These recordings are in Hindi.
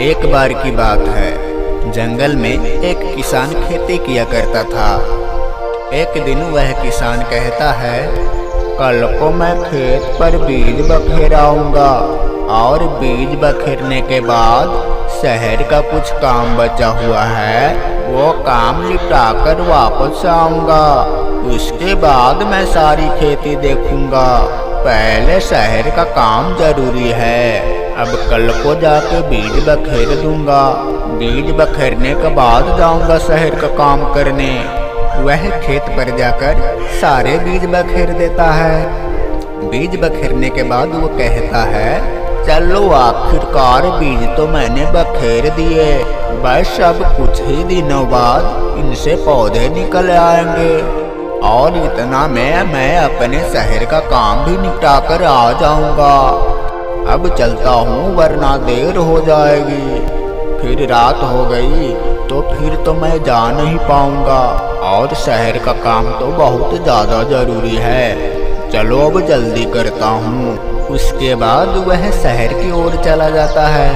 एक बार की बात है, जंगल में एक किसान खेती किया करता था। एक दिन वह किसान कहता है, कल को मैं खेत पर बीज बखेर आऊंगा और बीज बखेरने के बाद शहर का कुछ काम बचा हुआ है वो काम निपटा कर वापस आऊंगा। उसके बाद मैं सारी खेती देखूंगा। पहले शहर का काम जरूरी है। अब कल को जाके बीज बखेर दूंगा। बीज बखेरने के बाद जाऊंगा शहर का काम करने। वह खेत पर जाकर सारे बीज बखेर देता है। बीज बखेरने के बाद वो कहता है, चलो आखिरकार बीज तो मैंने बखेर दिए, बस अब कुछ ही दिनों बाद इनसे पौधे निकल आएंगे और इतना में मैं अपने शहर का काम भी निपटा कर आ जाऊंगा। अब चलता हूँ वरना देर हो जाएगी। फिर रात हो गई तो फिर तो मैं जा नहीं पाऊंगा और शहर का काम तो बहुत ज़्यादा जरूरी है। चलो अब जल्दी करता हूँ। उसके बाद वह शहर की ओर चला जाता है।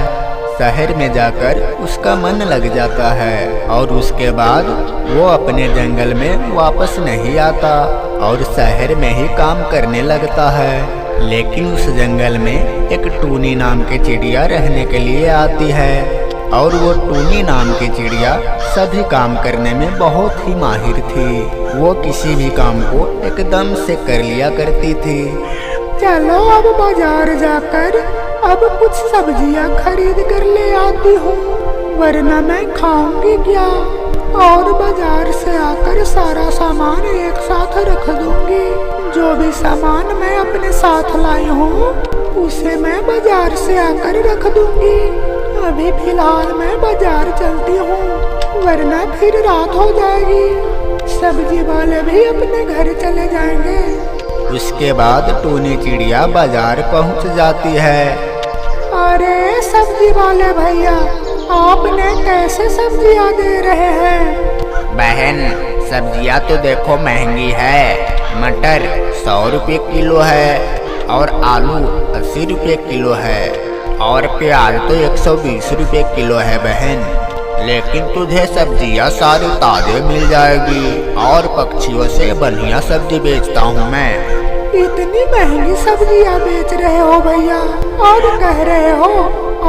शहर में जाकर उसका मन लग जाता है और उसके बाद वो अपने जंगल में वापस नहीं आता और शहर में ही काम करने लगता है। लेकिन उस जंगल में एक टूनी नाम की चिड़िया रहने के लिए आती है और वो टूनी नाम की चिड़िया सभी काम करने में बहुत ही माहिर थी। वो किसी भी काम को एकदम से कर लिया करती थी। चलो अब बाजार जाकर अब कुछ सब्जियां खरीद कर ले आती हूँ, वरना मैं खाऊंगी क्या। और बाजार से आकर सारा सामान एक साथ रख दूंगी। जो भी सामान मैं अपने साथ लाई हूँ उसे मैं बाजार से आकर रख दूंगी। अभी फिलहाल मैं बाजार चलती हूँ, वरना फिर रात हो जाएगी। सब्जी वाले भी अपने घर चले जाएंगे। उसके बाद टूनी चिड़िया बाजार पहुंच जाती है। अरे सब्जी वाले भैया, आपने कैसे सब्जियां दे रहे हैं? बहन, सब्जियां तो देखो महंगी है। मटर 100 रुपये किलो है और आलू 80 रुपये किलो है और प्याज तो 120 रुपये किलो है बहन। लेकिन तुझे सब्जियां सारी ताजे मिल जाएगी और पक्षियों से बढ़िया सब्जी बेचता हूँ मैं। इतनी महंगी सब्जियां बेच रहे हो भैया और कह रहे हो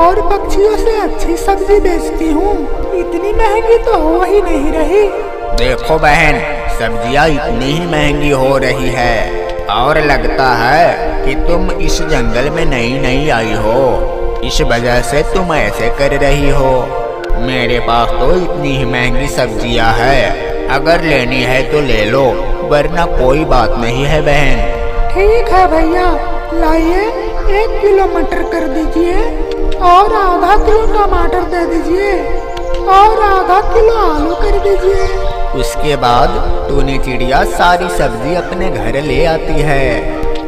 और पक्षियों से अच्छी सब्जी बेचती हूँ। इतनी महंगी तो हो ही नहीं रही। देखो बहन, सब्जियां इतनी ही महंगी हो रही है और लगता है कि तुम इस जंगल में नई आई हो, इस वजह से तुम ऐसे कर रही हो। मेरे पास तो इतनी ही महंगी सब्जियां है, अगर लेनी है तो ले लो, वरना कोई बात नहीं है बहन। ठीक है भैया, लाइए 1 किलो मटर कर दीजिए और आधा किलो टमाटर दे दीजिए और आधा किलो आलू कर दीजिए। उसके बाद टूनी चिड़िया सारी सब्जी अपने घर ले आती है।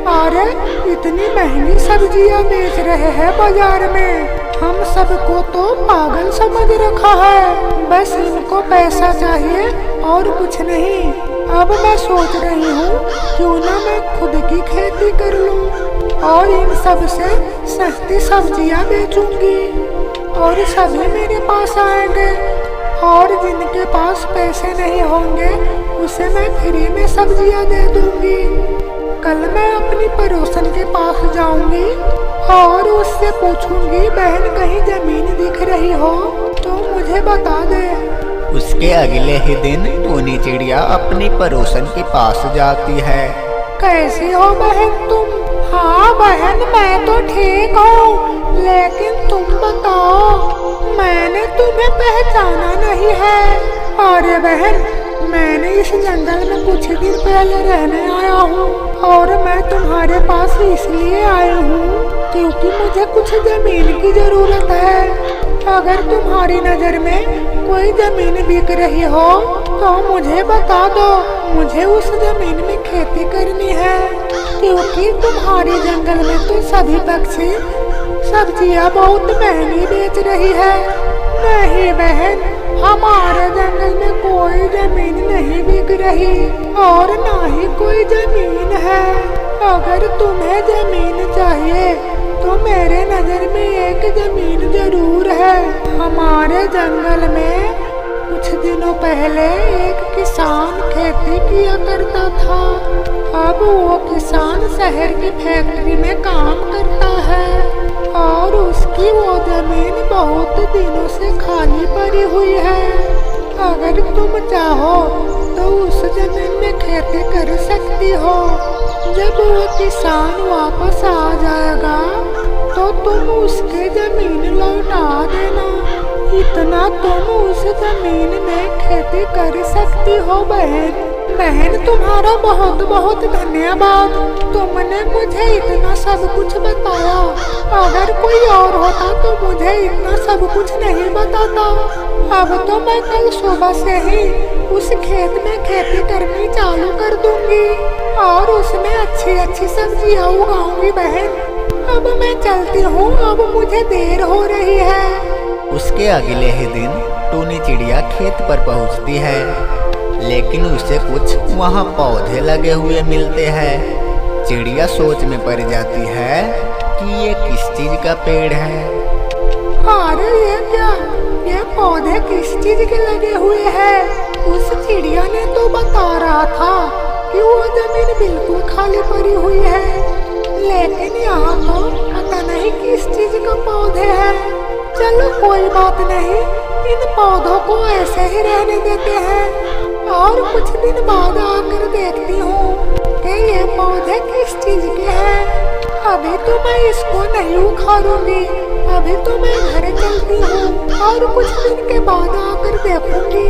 अरे इतनी महंगी सब्जियां बेच रहे हैं बाजार में, हम सबको तो पागल समझ रखा है। बस इनको पैसा चाहिए और कुछ नहीं। अब मैं सोच रही हूँ क्यों ना मैं खुद की खेती कर लूँ और इन सब से सस्ती सब्जियाँ बेचूंगी और सभी मेरे पास आएंगे और जिनके पास पैसे नहीं होंगे उसे मैं फ्री में सब्जियाँ दे दूंगी। कल मैं अपनी पड़ोसन के पास जाऊंगी और उससे पूछूंगी, बहन कहीं जमीन दिख रही हो तो मुझे बता दे। उसके अगले ही दिन टूनी चिड़िया अपनी पड़ोसन के पास जाती है। कैसी हो बहन तुम? हाँ बहन, मैं तो ठीक हूँ, लेकिन तुम बताओ, मैंने तुम्हें पहचाना नहीं है। अरे बहन, मैंने इस जंगल में कुछ दिन पहले रहने आया हूँ और मैं तुम्हारे पास इसलिए आई हूँ क्योंकि मुझे कुछ जमीन की जरूरत है। अगर तुम्हारी नजर में कोई जमीन बिक रही हो तो मुझे बता दो, मुझे उस जमीन में खेती करनी है क्योंकि तुम्हारी जंगल में तो सभी पक्षी सब्जियां बहुत महंगी बेच रही है। नहीं बहन, हमारे जंगल में कोई जमीन नहीं बिक रही और ना ही कोई जमीन है। अगर तुम्हें जमीन चाहिए तो मेरे नजर में एक जमीन जरूर है। हमारे जंगल में कुछ दिनों पहले एक किसान खेती किया करता था। अब वो किसान शहर की फैक्ट्री में काम करता है और उसकी वो जमीन बहुत दिनों से खाली पड़ी हुई है। अगर तुम चाहो तो उस जमीन में खेती कर सकती हो। जब वो किसान वापस आ जाएगा तो तुम उसकी जमीन लौटा देना। इतना तुम उस जमीन में खेती कर सकती हो बहन। बहन तुम्हारा बहुत बहुत धन्यवाद। तुमने मुझे इतना सब कुछ बताया। अगर कोई और होता तो मुझे इतना सब कुछ नहीं बताता। अब तो मैं कल सुबह से ही उस खेत में खेती करनी चालू कर दूंगी और उसमें अच्छी अच्छी सब्जियां उगाऊंगी बहन। अब मैं चलती हूँ, अब मुझे देर हो रही है। उसके अगले ही दिन टूनी चिड़िया खेत पर पहुंचती है, लेकिन उसे कुछ वहाँ पौधे लगे हुए मिलते हैं। चिड़िया सोच में पड़ जाती है कि ये किस चीज का पेड़ है। अरे ये क्या, ये पौधे किस चीज के लगे हुए हैं? उस चिड़िया ने तो बता रहा था कि वो जमीन बिल्कुल खाली पड़ी हुई है, लेकिन यहाँ तो पता नहीं किस चीज का पौधे हैं। चलो कोई बात नहीं, इन पौधों को ऐसे ही रहने देते हैं और कुछ दिन बाद आकर देखती हूँ कि ये पौधे किस चीज के हैं। अभी तो मैं इसको नहीं उखाड़ूंगी, अभी तो मैं घर चलती हूँ और कुछ दिन के बाद आकर देखूंगी।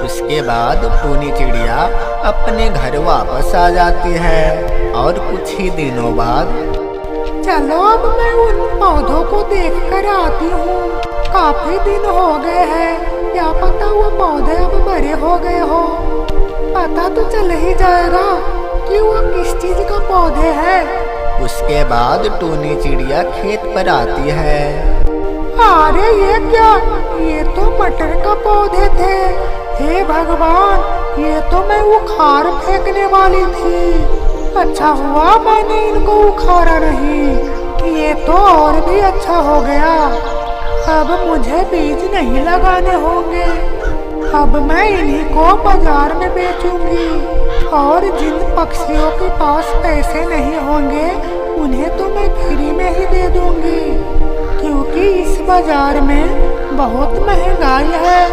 उसके बाद टूनी चिड़िया अपने घर वापस आ जाती है और कुछ ही दिनों बाद चलो अब मैं उन पौधों को देख कर आती हूँ। काफी दिन हो गए हैं, क्या पता वो पौधे अब बड़े हो गए हो। पता तो चल ही जाएगा कि वो किस चीज का पौधे है। उसके बाद टूनी चिड़िया खेत पर आती है। अरे ये क्या, ये तो मटर का पौधे थे। हे भगवान, ये तो मैं उखाड़ फेंकने वाली थी। अच्छा हुआ मैंने इनको उखाड़ा नहीं, ये तो और भी अच्छा हो गया। अब मुझे बीज नहीं लगाने होंगे। अब मैं इन्हीं को बाजार में बेचूंगी और जिन पक्षियों के पास पैसे नहीं होंगे उन्हें तो मैं फ्री में ही दे दूंगी, क्योंकि इस बाजार में बहुत महंगाई है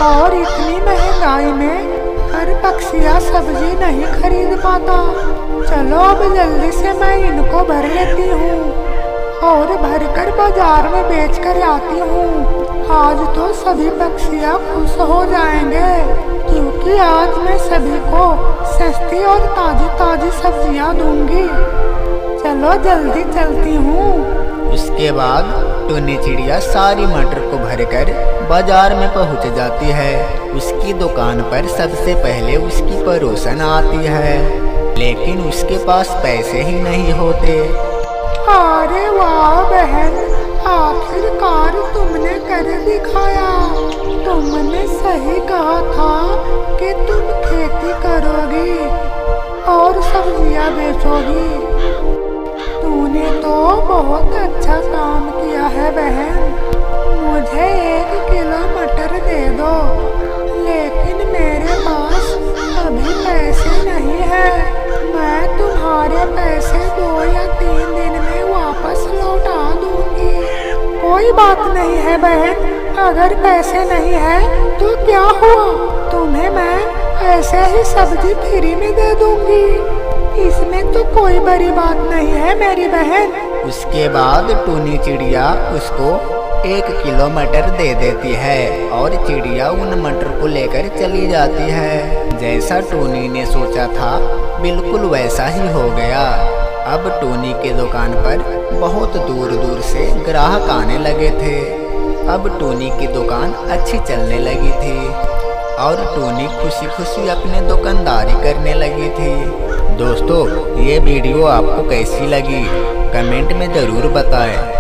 और इतनी महंगाई में हर पक्षिया सब्जी नहीं खरीद पाता। चलो अब जल्दी से मैं इनको भर लेती हूँ और भरकर बाजार में बेच कर आती हूँ। आज तो सभी पक्षियाँ खुश हो जाएंगे, क्योंकि आज मैं सभी को सस्ती और ताजी ताजी सब्जियाँ दूंगी। चलो जल्दी चलती हूँ। उसके बाद टूनी चिड़िया सारी मटर को भरकर बाजार में पहुंच जाती है। उसकी दुकान पर सबसे पहले उसकी पड़ोसन आती है, लेकिन उसके पास पैसे ही नहीं होते। अरे वाह बहन, आखिरकार तुमने कर दिखाया। तुमने सही कहा था कि तुम खेती करोगी और सब्जियां बेचोगी। तूने तो बहुत अच्छा काम किया है बहन। मुझे 1 किलो मटर दे दो, लेकिन मेरे पास अभी पैसे नहीं है। मैं तुम्हारे पैसे 2 या 3 दिन में वापस लौटा दूंगी। कोई बात नहीं है बहन, अगर पैसे नहीं है तो क्या हुआ, तुम्हें मैं ऐसे ही सब्जी फ्री में दे दूंगी। इसमें तो कोई बड़ी बात नहीं है मेरी बहन। उसके बाद टूनी चिड़िया उसको 1 किलो मटर दे देती है और चिड़िया उन मटर को लेकर चली जाती है। जैसा टूनी ने सोचा था बिल्कुल वैसा ही हो गया। अब टूनी के दुकान पर बहुत दूर दूर से ग्राहक आने लगे थे। अब टूनी की दुकान अच्छी चलने लगी थी और टूनी खुशी खुशी अपने दुकानदारी करने लगी थी। दोस्तों, ये वीडियो आपको कैसी लगी कमेंट में ज़रूर बताएं।